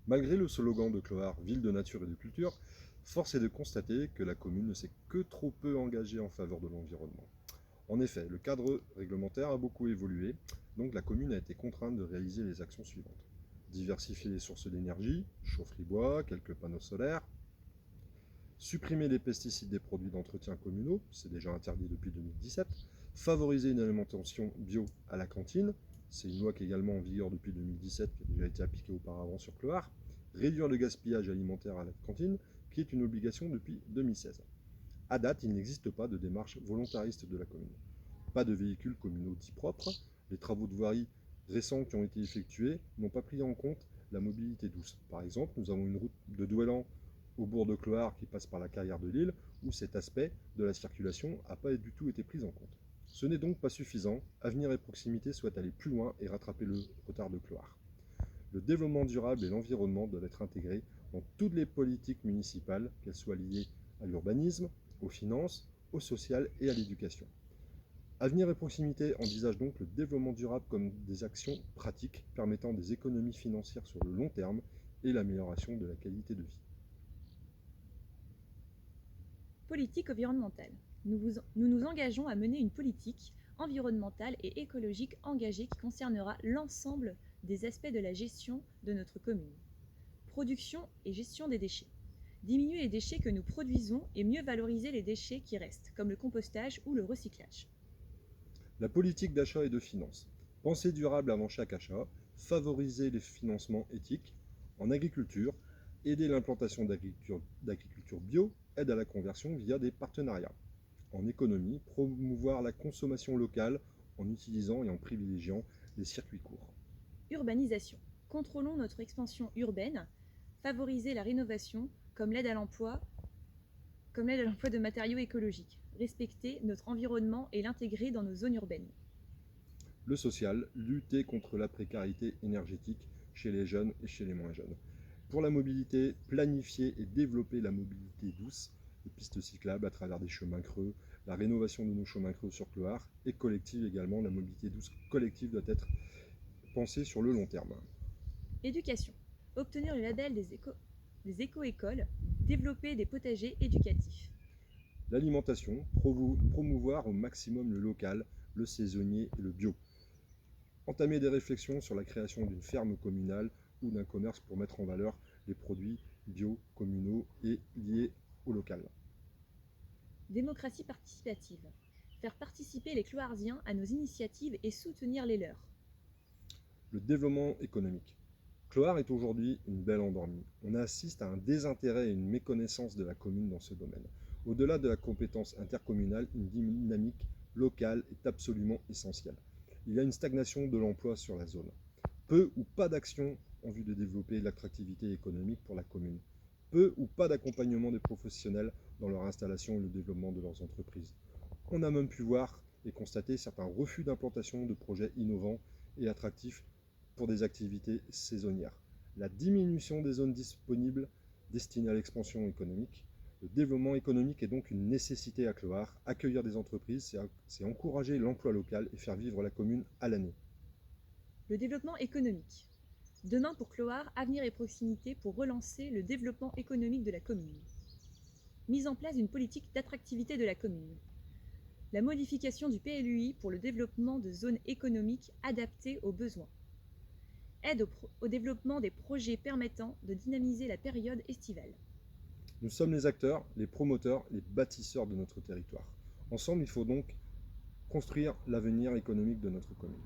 Malgré le slogan de Clohars, ville de nature et de culture, force est de constater que la commune ne s'est que trop peu engagée en faveur de l'environnement. En effet, le cadre réglementaire a beaucoup évolué, donc la commune a été contrainte de réaliser les actions suivantes. Diversifier les sources d'énergie, chaufferie bois, quelques panneaux solaires, supprimer les pesticides des produits d'entretien communaux, c'est déjà interdit depuis 2017, favoriser une alimentation bio à la cantine, c'est une loi qui est également en vigueur depuis 2017, qui a déjà été appliquée auparavant sur Clohars, réduire le gaspillage alimentaire à la cantine, qui est une obligation depuis 2016. À date, il n'existe pas de démarche volontariste de la commune. Pas de véhicules communaux dits propres. Les travaux de voirie récents qui ont été effectués n'ont pas pris en compte la mobilité douce. Par exemple, nous avons une route de Douélan au bourg de Clohars qui passe par la carrière de Lille, où cet aspect de la circulation n'a pas du tout été pris en compte. Ce n'est donc pas suffisant. Avenir et Proximité souhaitent aller plus loin et rattraper le retard de Clohars. Le développement durable et l'environnement doivent être intégrés dans toutes les politiques municipales, qu'elles soient liées à l'urbanisme, aux finances, au social et à l'éducation. Avenir et Proximité envisage donc le développement durable comme des actions pratiques permettant des économies financières sur le long terme et l'amélioration de la qualité de vie. Politique environnementale. Nous nous engageons à mener une politique environnementale et écologique engagée qui concernera l'ensemble des aspects de la gestion de notre commune. Production et gestion des déchets. Diminuer les déchets que nous produisons et mieux valoriser les déchets qui restent, comme le compostage ou le recyclage. La politique d'achat et de finances. Penser durable avant chaque achat, favoriser les financements éthiques. En agriculture, aider l'implantation d'agriculture bio, aide à la conversion via des partenariats. En économie, promouvoir la consommation locale en utilisant et en privilégiant les circuits courts. Urbanisation. Contrôlons notre expansion urbaine, favoriser la rénovation comme l'aide à l'emploi de matériaux écologiques, respecter notre environnement et l'intégrer dans nos zones urbaines. Le social, lutter contre la précarité énergétique chez les jeunes et chez les moins jeunes. Pour la mobilité, planifier et développer la mobilité douce, les pistes cyclables à travers des chemins creux, la rénovation de nos chemins creux sur Clohars et collective également, la mobilité douce collective doit être pensée sur le long terme. Éducation. Obtenir le label des éco-écoles, développer des potagers éducatifs. L'alimentation, promouvoir au maximum le local, le saisonnier et le bio. Entamer des réflexions sur la création d'une ferme communale ou d'un commerce pour mettre en valeur les produits bio, communaux et liés au local. Démocratie participative. Faire participer les Cloharsiens à nos initiatives et soutenir les leurs. Le développement économique. Clohars est aujourd'hui une belle endormie. On assiste à un désintérêt et une méconnaissance de la commune dans ce domaine. Au-delà de la compétence intercommunale, une dynamique locale est absolument essentielle. Il y a une stagnation de l'emploi sur la zone. Peu ou pas d'action en vue de développer l'attractivité économique pour la commune. Peu ou pas d'accompagnement des professionnels dans leur installation et le développement de leurs entreprises. On a même pu voir et constater certains refus d'implantation de projets innovants et attractifs pour des activités saisonnières. La diminution des zones disponibles destinées à l'expansion économique. Le développement économique est donc une nécessité à Clohars. Accueillir des entreprises, c'est encourager l'emploi local et faire vivre la commune à l'année. Le développement économique. Demain pour Clohars, avenir et proximité pour relancer le développement économique de la commune. Mise en place d'une politique d'attractivité de la commune. La modification du PLUI pour le développement de zones économiques adaptées aux besoins. Aide au développement des projets permettant de dynamiser la période estivale. Nous sommes les acteurs, les promoteurs, les bâtisseurs de notre territoire. Ensemble, il faut donc construire l'avenir économique de notre commune.